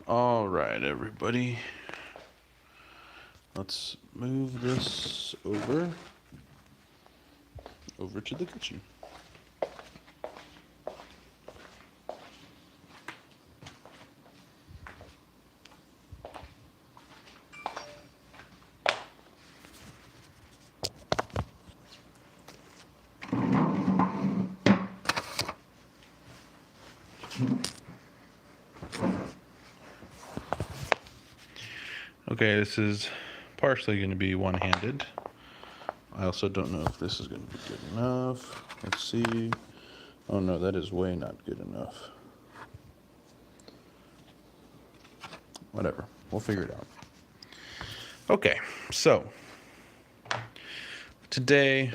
All right, everybody. Let's move this over to the kitchen. Okay, this is partially going to be one-handed. I also don't know if this is going to be good enough. Let's see. Oh no, that is way not good enough. Whatever, we'll figure it out. Okay, so today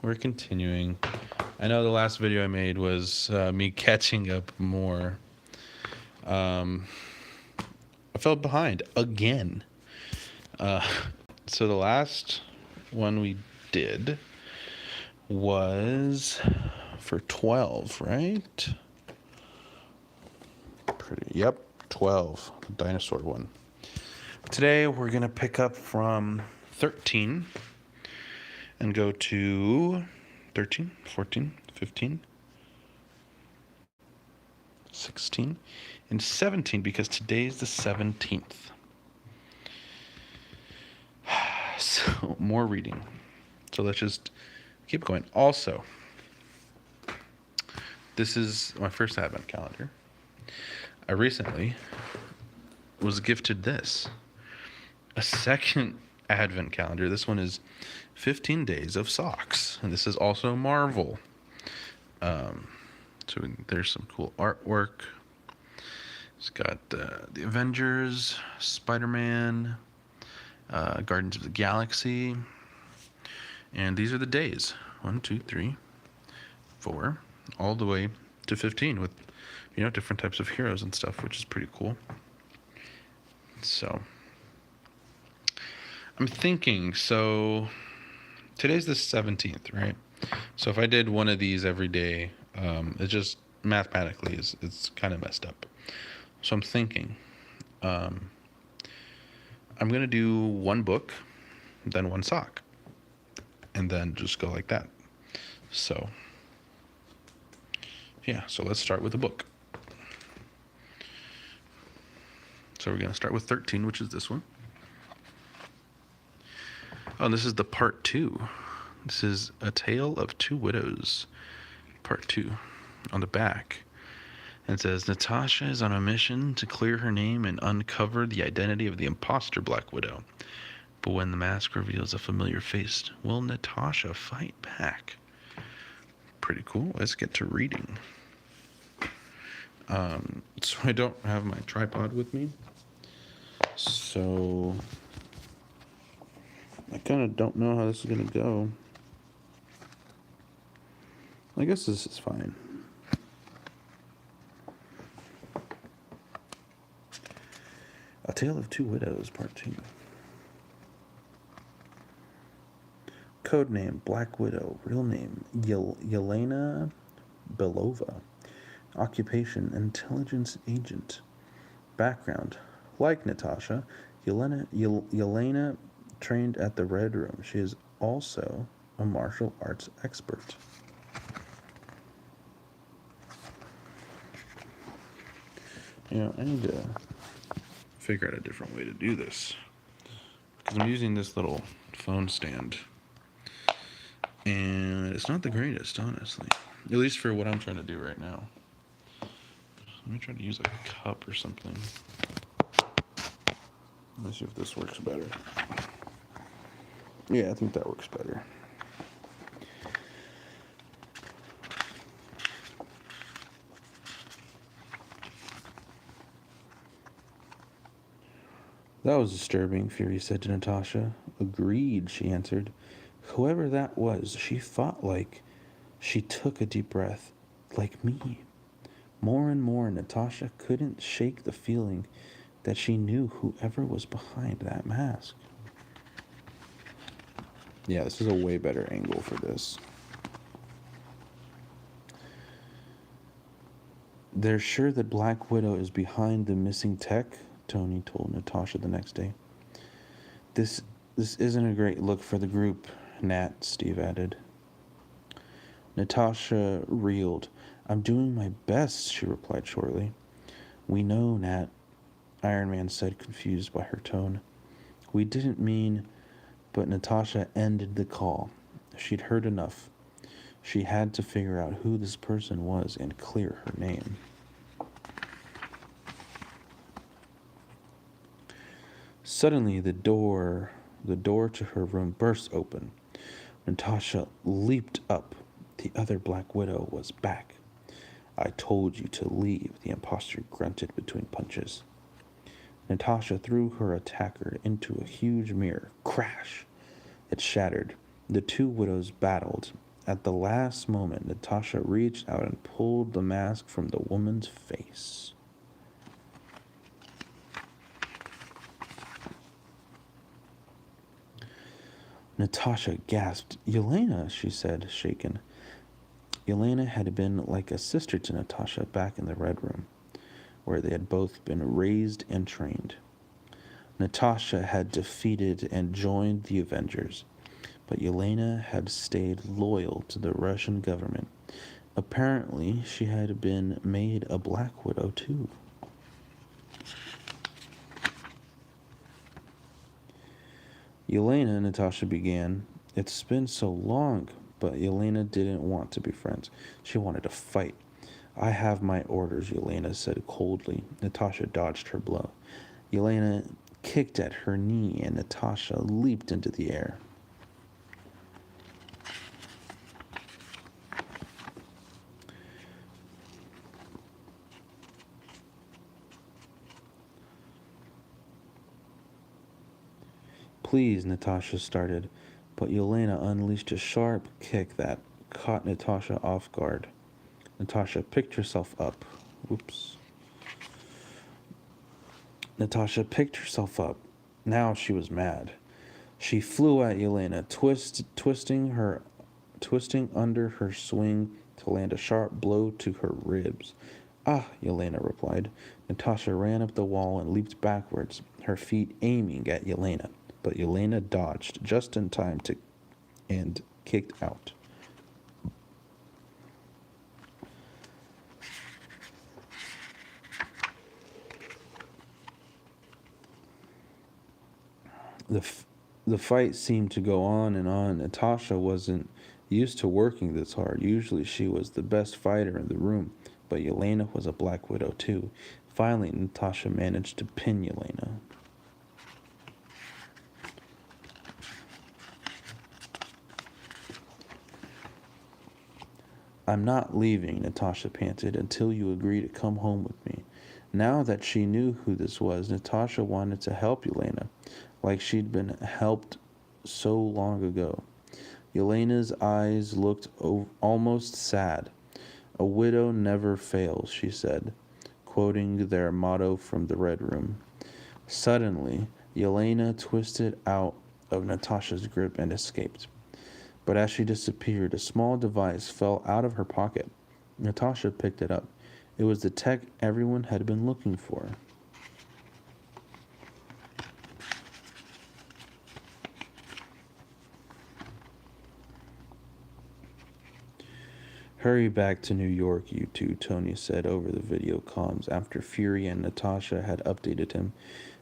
we're continuing. I know the last video I made was me catching up more. I fell behind again. So the last one we did was for 12, right? Yep, 12, the dinosaur one. Today we're going to pick up from 13 and go to 13, 14, 15, 16, and 17 because today's the 17th. So more reading. So let's just keep going. Also, this is my first Advent calendar. I recently was gifted this. A second Advent calendar. This one is 15 Days of Socks. And this is also Marvel. So there's some cool artwork. It's got the Avengers, Spider-Man, Guardians of the Galaxy. And these are the days. 1, 2, 3, 4, all the way to 15 with, different types of heroes and stuff, which is pretty cool. So I'm thinking, so today's the 17th, right? So if I did one of these every day, it just mathematically it's kind of messed up. So I'm thinking, I'm going to do one book, then one sock, and then just go like that. So, yeah, so let's start with the book. So we're going to start with 13, which is this one. Oh, this is the part 2. This is A Tale of Two Widows, part 2, on the back. And it says, Natasha is on a mission to clear her name and uncover the identity of the imposter Black Widow. But when the mask reveals a familiar face, will Natasha fight back? Pretty cool. Let's get to reading. So I don't have my tripod with me. So I kind of don't know how this is going to go. I guess this is fine. A Tale of Two Widows, Part 2. Codename Black Widow. Real name Yelena Belova. Occupation Intelligence Agent. Background: like Natasha, Yelena trained at the Red Room. She is also a martial arts expert. I need to figure out a different way to do this, because I'm using this little phone stand, and it's not the greatest, honestly. At least for what I'm trying to do right now. Let me try to use a cup or something. Let's see if this works better. Yeah, I think that works better. That was disturbing, Fury said to Natasha. Agreed, she answered. Whoever that was, she fought like... She took a deep breath. Like me. More and more, Natasha couldn't shake the feeling that she knew whoever was behind that mask. Yeah, this is a way better angle for this. They're sure that Black Widow is behind the missing tech, Tony told Natasha the next day. This isn't a great look for the group, Nat, Steve added. Natasha reeled. I'm doing my best, she replied shortly. We know, Nat, Iron Man said, confused by her tone. We didn't mean... But Natasha ended the call. She'd heard enough. She had to figure out who this person was and clear her name. Suddenly, the door to her room burst open. Natasha leaped up. The other Black Widow was back. I told you to leave, the imposter grunted between punches. Natasha threw her attacker into a huge mirror. Crash! It shattered. The two widows battled. At the last moment, Natasha reached out and pulled the mask from the woman's face. Natasha gasped. Yelena, she said, shaken. Yelena had been like a sister to Natasha back in the Red Room, where they had both been raised and trained. Natasha had defeated and joined the Avengers, but Yelena had stayed loyal to the Russian government. Apparently, she had been made a Black Widow too. Yelena, Natasha began. It's been so long, but Yelena didn't want to be friends. She wanted to fight. I have my orders, Yelena said coldly. Natasha dodged her blow. Yelena kicked at her knee, and Natasha leaped into the air. Please, Natasha started, but Yelena unleashed a sharp kick that caught Natasha off guard. Natasha picked herself up. Oops. Natasha picked herself up. Now she was mad. She flew at Yelena, twisting under her swing to land a sharp blow to her ribs. Ah, Yelena replied. Natasha ran up the wall and leaped backwards, her feet aiming at Yelena. But Yelena dodged just in time and kicked out. The fight seemed to go on and on. Natasha wasn't used to working this hard. Usually she was the best fighter in the room, but Yelena was a Black Widow too. Finally, Natasha managed to pin Yelena. I'm not leaving, Natasha panted, until you agree to come home with me. Now that she knew who this was, Natasha wanted to help Yelena, like she'd been helped so long ago. Yelena's eyes looked almost sad. A widow never fails, she said, quoting their motto from the Red Room. Suddenly, Yelena twisted out of Natasha's grip and escaped. But as she disappeared, a small device fell out of her pocket. Natasha picked it up. It was the tech everyone had been looking for. Hurry back to New York, you two, Tony said over the video comms after Fury and Natasha had updated him.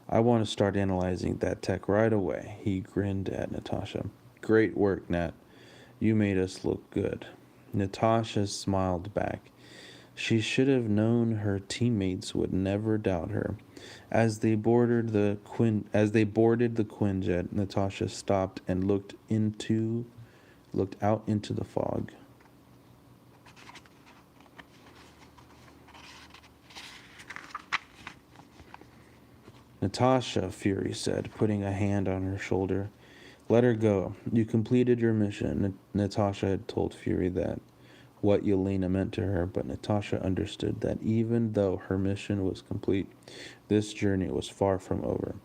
I want to start analyzing that tech right away. He grinned at Natasha. Great work, Nat. You made us look good. Natasha smiled back. She should have known her teammates would never doubt her. As they boarded the Quinjet, Natasha stopped and looked out into the fog. Natasha, Fury said, putting a hand on her shoulder. Let her go. You completed your mission. Natasha had told Fury that what Yelena meant to her, but Natasha understood that even though her mission was complete, this journey was far from over.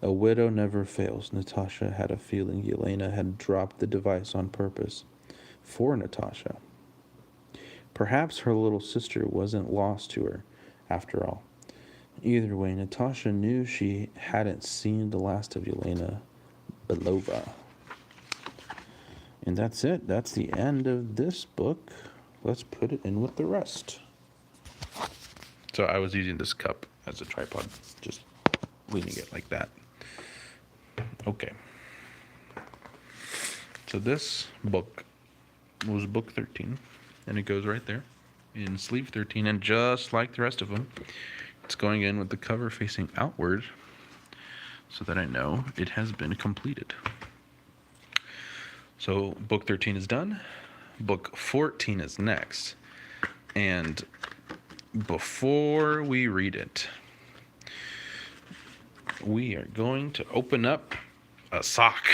A widow never fails. Natasha had a feeling Yelena had dropped the device on purpose for Natasha. Perhaps her little sister wasn't lost to her, after all. Either way, Natasha knew she hadn't seen the last of Yelena Belova. And that's it. That's the end of this book. Let's put it in with the rest. So I was using this cup as a tripod, just leaning it like that. Okay. So this book was book 13, and it goes right there in sleeve 13, and just like the rest of them, it's going in with the cover facing outward so that I know it has been completed. So book 13 is done. Book 14 is next. And before we read it, we are going to open up a sock.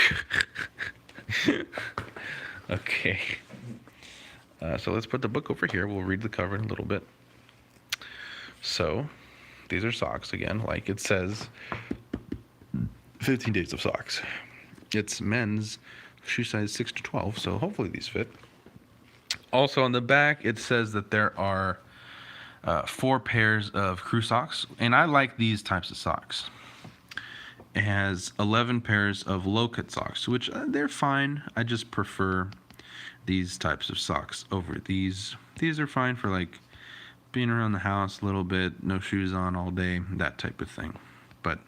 Okay. So let's put the book over here. We'll read the cover in a little bit. So these are socks again, like it says, 15 days of socks. It's men's shoe size 6 to 12, so hopefully these fit. Also on the back, it says that there are 4 pairs of crew socks, and I like these types of socks. It has 11 pairs of low-cut socks, which they're fine. I just prefer these types of socks over these. These are fine for like being around the house a little bit, no shoes on all day, that type of thing. But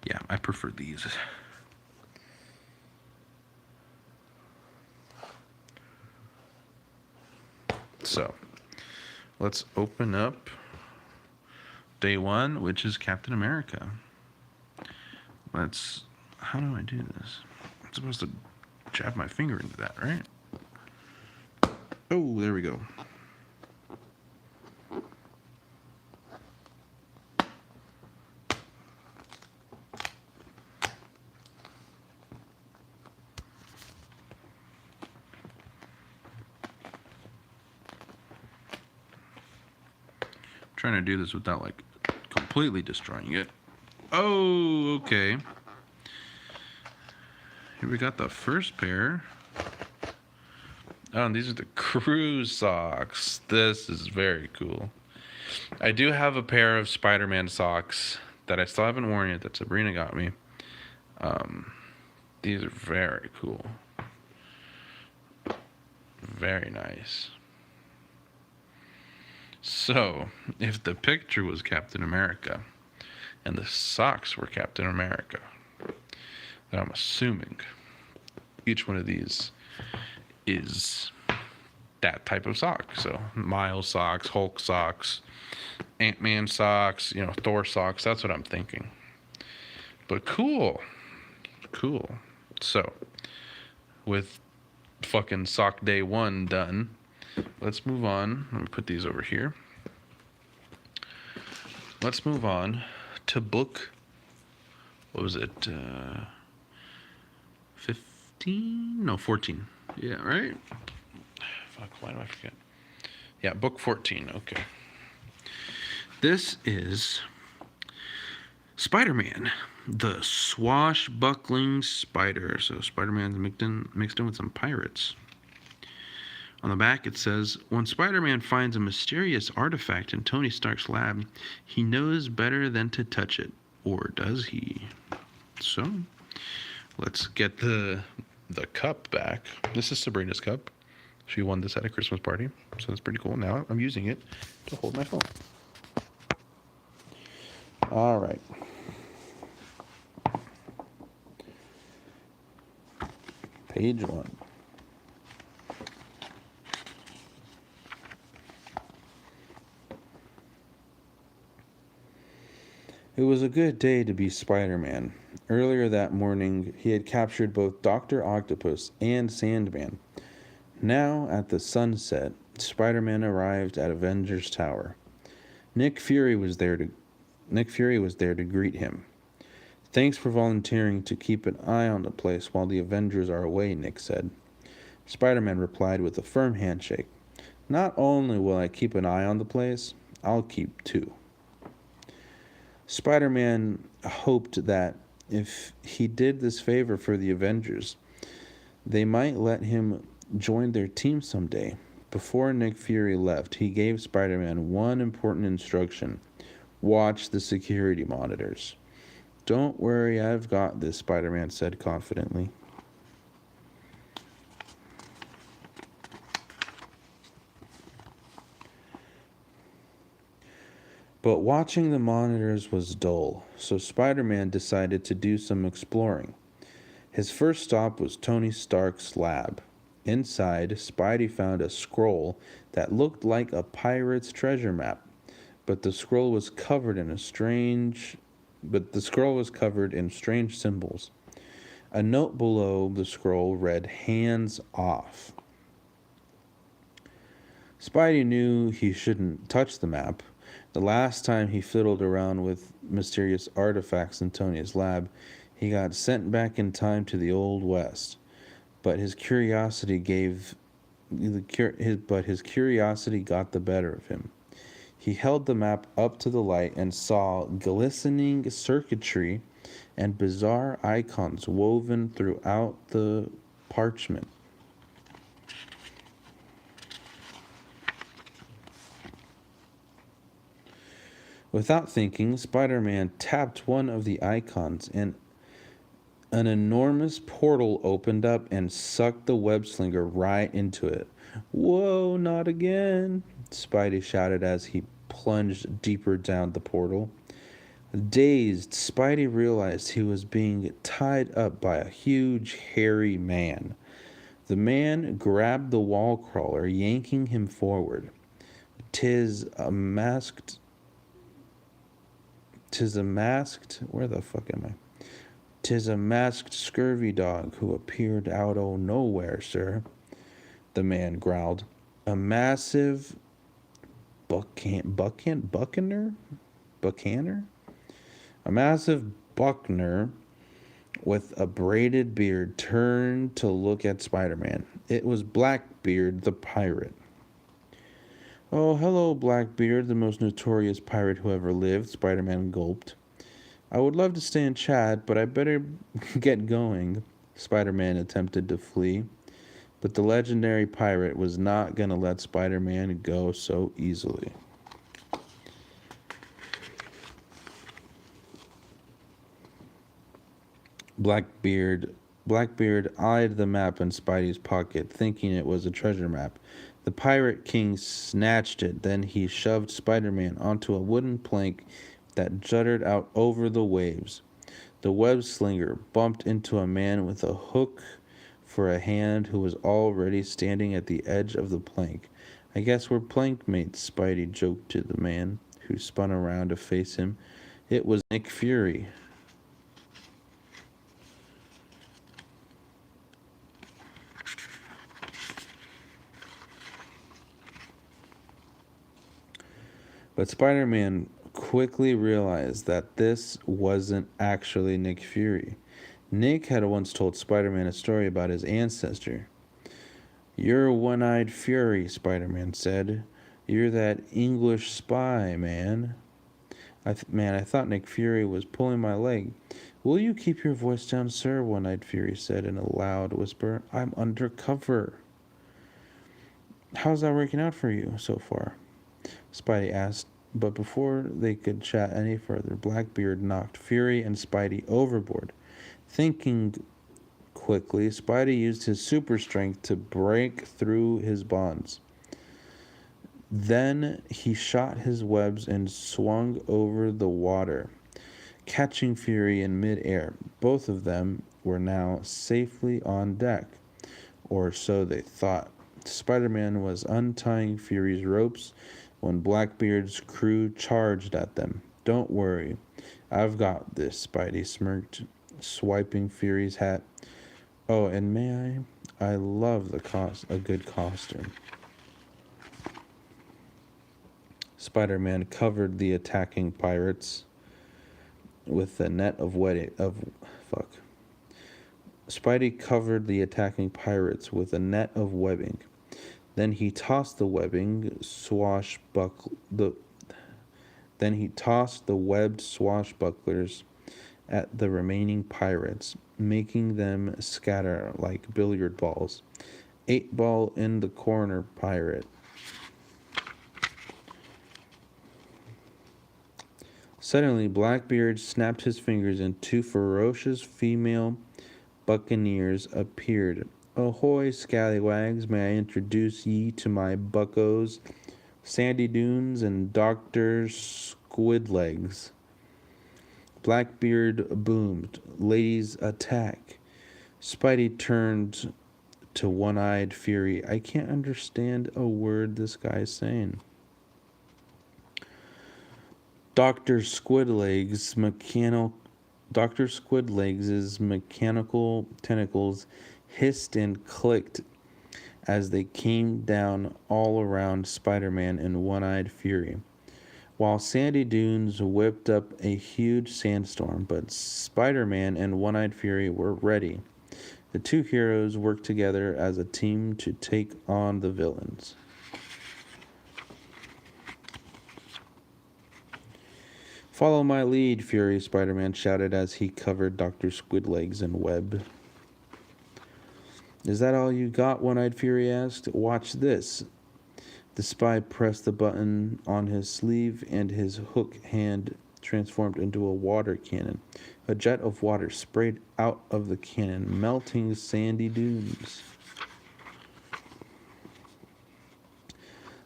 yeah, I prefer these. So let's open up day 1, which is Captain America. How do I do this? I'm supposed to jab my finger into that, right? Oh, there we go. Trying to do this without like completely destroying it. Oh, okay. Here we got the first pair. Oh, and these are the crew socks. This is very cool. I do have a pair of Spider-Man socks that I still haven't worn yet that Sabrina got me. These are very cool. Very nice. So, if the picture was Captain America and the socks were Captain America, then I'm assuming each one of these is that type of sock. So, Miles socks, Hulk socks, Ant-Man socks, Thor socks. That's what I'm thinking. But cool. Cool. So, with fucking sock day 1 done, let's move on. Let me put these over here. Let's move on to book, what was it, 15? No, 14. Yeah, right? Fuck, why do I forget? Yeah, book 14, okay. This is Spider-Man, the swashbuckling spider. So Spider-Man's mixed in with some pirates. On the back it says, when Spider-Man finds a mysterious artifact in Tony Stark's lab, he knows better than to touch it. Or does he? So, let's get the cup back. This is Sabrina's cup. She won this at a Christmas party, so that's pretty cool. Now I'm using it to hold my phone. All right. Page 1. It was a good day to be Spider-Man. Earlier that morning, he had captured both Dr. Octopus and Sandman. Now, at the sunset, Spider-Man arrived at Avengers Tower. Nick Fury was there to greet him. Thanks for volunteering to keep an eye on the place while the Avengers are away, Nick said. Spider-Man replied with a firm handshake. Not only will I keep an eye on the place, I'll keep 2. Spider-Man hoped that if he did this favor for the Avengers, they might let him join their team someday, Before Nick Fury left, he gave Spider-Man one important instruction. Watch the security monitors. Don't worry, I've got this, Spider-Man said confidently. But watching the monitors was dull, so Spider-Man decided to do some exploring. His first stop was Tony Stark's lab. Inside, Spidey found a scroll that looked like a pirate's treasure map, but the scroll was covered in strange symbols. A note below the scroll read, "Hands off." Spidey knew he shouldn't touch the map. The last time he fiddled around with mysterious artifacts in Tony's lab, he got sent back in time to the Old West. But his curiosity got the better of him. He held the map up to the light and saw glistening circuitry and bizarre icons woven throughout the parchment. Without thinking, Spider-Man tapped one of the icons, and an enormous portal opened up and sucked the web slinger right into it. "Whoa, not again," Spidey shouted as he plunged deeper down the portal. Dazed, Spidey realized he was being tied up by a huge, hairy man. The man grabbed the wall crawler, yanking him forward. "'Tis a masked... Where the fuck am I? "'Tis a masked scurvy dog who appeared out o' nowhere, sir," the man growled. "A massive buccaneer? A massive buccaneer with a braided beard turned to look at Spider-Man. It was Blackbeard the pirate. "Oh, hello, Blackbeard, the most notorious pirate who ever lived," Spider-Man gulped. "I would love to stay and chat, but I better get going." Spider-Man attempted to flee, but the legendary pirate was not going to let Spider-Man go so easily. Blackbeard eyed the map in Spidey's pocket, thinking it was a treasure map. The Pirate King snatched it, then he shoved Spider-Man onto a wooden plank that jutted out over the waves. The web slinger bumped into a man with a hook for a hand who was already standing at the edge of the plank. "I guess we're plank mates," Spidey joked to the man, who spun around to face him. It was Nick Fury. But Spider-Man quickly realized that this wasn't actually Nick Fury. Nick had once told Spider-Man a story about his ancestor. "You're One-Eyed Fury," Spider-Man said. "You're that English spy, man." I thought Nick Fury was pulling my leg." "Will you keep your voice down, sir?" One-Eyed Fury said in a loud whisper. "I'm undercover." "How's that working out for you so far?" Spidey asked, but before they could chat any further, Blackbeard knocked Fury and Spidey overboard. Thinking quickly, Spidey used his super strength to break through his bonds. Then he shot his webs and swung over the water, catching Fury in mid-air. Both of them were now safely on deck, or so they thought. Spider-Man was untying Fury's ropes when Blackbeard's crew charged at them. "Don't worry, I've got this," Spidey smirked, swiping Fury's hat. "Oh, and may I love a good costume." Spider-Man covered the attacking pirates with a net of Spidey covered the attacking pirates with a net of webbing. Then he tossed the webbed swashbucklers at the remaining pirates, making them scatter like billiard balls. 8-ball in the corner pirate. Suddenly, Blackbeard snapped his fingers and 2 ferocious female buccaneers appeared. Ahoy, scallywags, may I introduce ye to my buccos, Sandy Dunes and Dr. Squidlegs. Blackbeard boomed, ladies, attack. Spidey turned to One-Eyed Fury. I can't understand a word this guy's saying. Dr. Squidlegs' mechanical tentacles hissed and clicked as they came down all around Spider-Man and One-Eyed Fury, while Sandy Dunes whipped up a huge sandstorm. But Spider-Man and One-Eyed Fury were ready. The 2 heroes worked together as a team to take on the villains. Follow my lead, Fury, Spider-Man shouted as he covered Dr. Squidlegs in web. Is that all you got? One-Eyed Fury asked. Watch this. The spy pressed the button on his sleeve and his hook hand transformed into a water cannon. A jet of water sprayed out of the cannon, melting sandy dunes.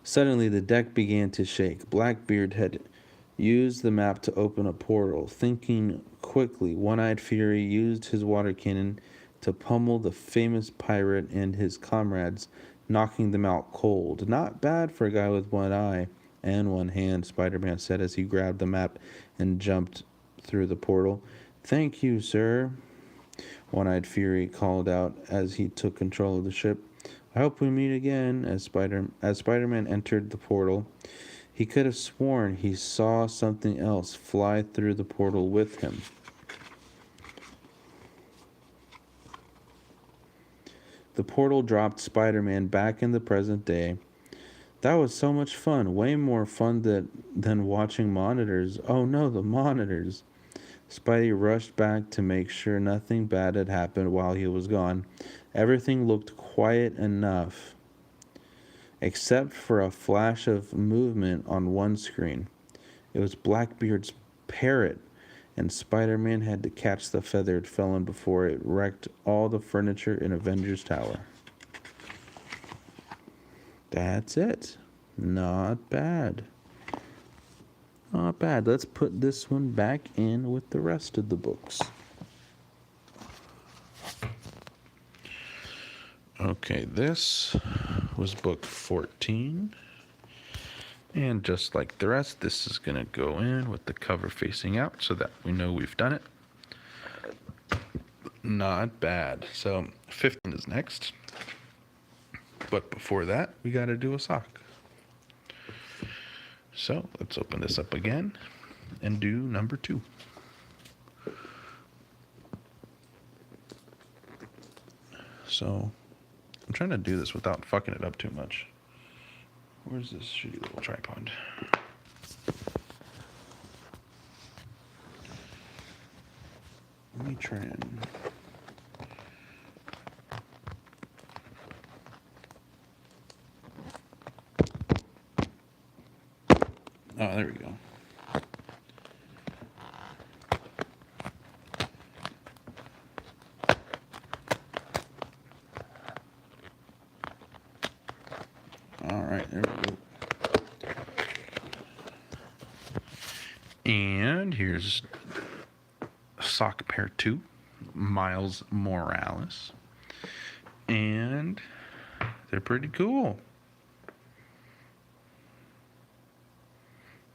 Suddenly, the deck began to shake. Blackbeard had used the map to open a portal. Thinking quickly, One-Eyed Fury used his water cannon to pummel the famous pirate and his comrades, knocking them out cold. Not bad for a guy with one eye and one hand, Spider-Man said as he grabbed the map and jumped through the portal. Thank you, sir, One-Eyed Fury called out as he took control of the ship. I hope we meet again. As Spider-Man entered the portal, he could have sworn he saw something else fly through the portal with him. The portal dropped Spider-Man back in the present day. That was so much fun. Way more fun than watching monitors. Oh no, the monitors. Spidey rushed back to make sure nothing bad had happened while he was gone. Everything looked quiet enough, except for a flash of movement on one screen. It was Blackbeard's parrot, and Spider-Man had to catch the feathered felon before it wrecked all the furniture in Avengers Tower. That's it. Not bad. Not bad. Let's put this one back in with the rest of the books. Okay, this was book 14. And just like the rest, this is going to go in with the cover facing out so that we know we've done it. Not bad. So 15 is next. But before that, we got to do a sock. So let's open this up again and do number 2. So I'm trying to do this without fucking it up too much. Where's this shitty little tripod? Let me try and... Oh, there we go. All right, there we go. And here's sock pair 2, Miles Morales. And they're pretty cool.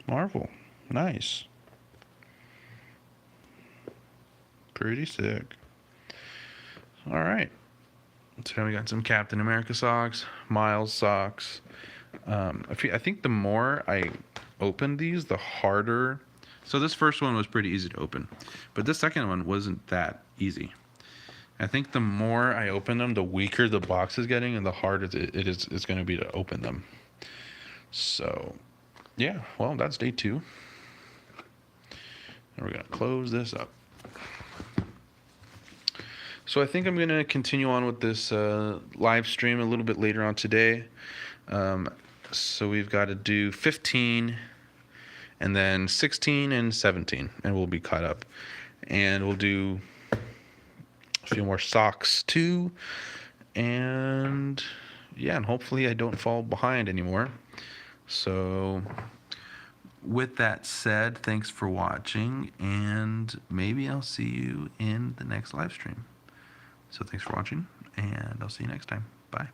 Marvel. Nice. Pretty sick. All right. So we got some Captain America socks, Miles socks. I think the more I opened these, the harder. So this first one was pretty easy to open, but this second one wasn't that easy. I think the more I open them, the weaker the box is getting, and the harder it's going to be to open them. So, yeah. Well, that's day 2. And we're going to close this up. So I think I'm going to continue on with this live stream a little bit later on today. So we've got to do 15 and then 16 and 17, and we'll be caught up. And we'll do a few more socks too. And yeah, and hopefully I don't fall behind anymore. So with that said, thanks for watching, and maybe I'll see you in the next live stream. So thanks for watching, and I'll see you next time. Bye.